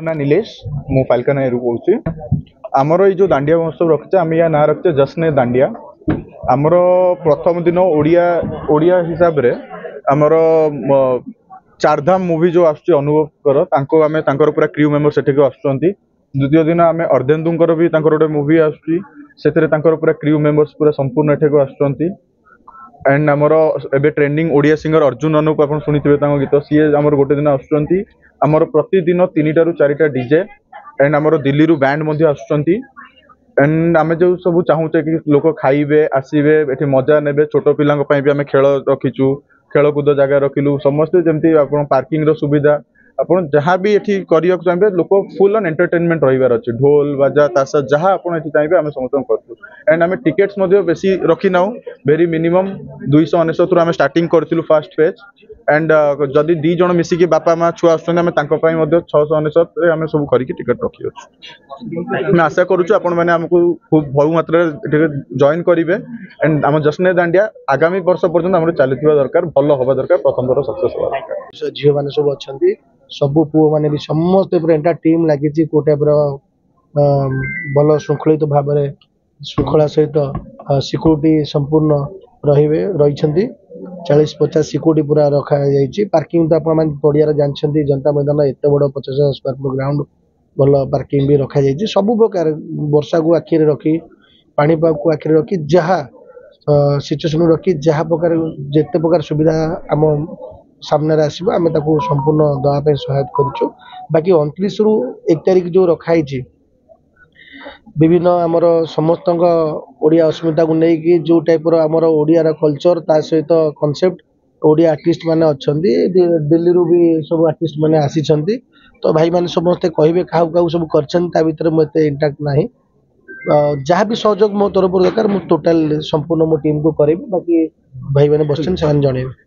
ना नीलेश मु फाल्कन एरू कहूँ आमर ये जो दांडिया महोत्सव रखिचे आम या ना रखिचे जश्न दांडिया आमर प्रथम दिन ओडिया ओडिया हिसाब रे आमर चारधाम मूवी जो आसुची अनुभव कर तांको आमे तांकर पूरा क्रू मेंबर सेठी को आसुचंती द्वितीय दिन आमे अर्धेन्दुंकर भी तांकर गोटे मूवी आसुची सेथरे तांकर पूरा क्रू मेंबर्स पूरा संपूर्ण एठी को आसुचंती एंड आमर एबे ट्रेंडिंग ओडिया सिंगर अर्जुन अनुप आपण सुनिथिबे तांको गीत सीए आमर गोटे दिन आसुचंती आमर प्रतिदिन 3टा रु 4टा डीजे एंड आमर दिल्ली रु बैंड मध्ये आसुचंती एंड आमे जो सब चाहूचे कि लोक खाइबे आसीबे एठी मजा नेबे छोट पिलांक पई भी आमे खेल रखिचु खेलकूद जगह रखिलु समस्त जमती आपण पार्किंग रो सुविधा आपण जहाँ भी एठी करियो चाहिए लोक फुल ऑन एंटरटेनमेंट रहिबार अछि ढोल बाजा तासा जहाँ आपण एठी चाहिए आमे समस्त करथु एंड आमे टिकेट्स मध्ये बेसी रखि नाउ वेरी मिनिमम 299 रु आमे स्टार्टिंग करथिलु फर्स्ट फेज एंड जदि 2 जण मिसी कि बापा माँ छुआ आछन आमे तांको पई मध्ये 699 रे आमे सब करिकि टिकट रखि अछि मैं आशा करूछु आपण माने हमकु खूब बहु मात्रा रे जॉइन करिवे एंड हम जश्न दांडिया आगामी वर्ष पर्यंत हमर चलिथिबा दरकार भलो होबा दरकार प्रथम थर सक्सेस होबा दरकार झियो माने सब अछंती सबु पुओ माने भी समस्त एंटा टीम लागिची को टाइप रो भल श्रृंखलित भाव में श्रृंखला सहित सिक्यूरीटी संपूर्ण रही 40-50 सिक्यूरीटी पूरा रखा जाइए पार्किंग तो आप पड़िया जानते जनता मैदान एत बड़ 50,000 स्क्वायर फुट ग्राउंड भल पार्किंग भी रखा जाइए सब प्रकार वर्षा को आखिरे रखी पानीपाग को आखिरे रखी जहाँ सिचुएसन रखी जहाँ प्रकार जिते प्रकार सुविधा आम सामने आसो आम संपूर्ण दवाई सहायता करूँ बाकी 29 रु 1 तारिख जो रखाई विभिन्न आमर समस्त ओडिया अस्मिता को लेकिन जो टाइप आमर ओडिया कल्चर ता सहित कॉन्सेप्ट ओडिया आर्टिस्ट माने अच्छी दिल्ली रु भी सब आर्टिस्ट माने आसी तो भाई माने समस्ते कहे क्या सब कर मुझे इंटाक्ट ना जहाँ भी सहयोग मो तरफ दरकार मुझे टोटाल संपूर्ण मो टीम को करें बाकी भाई मैंने बस से जनइबे।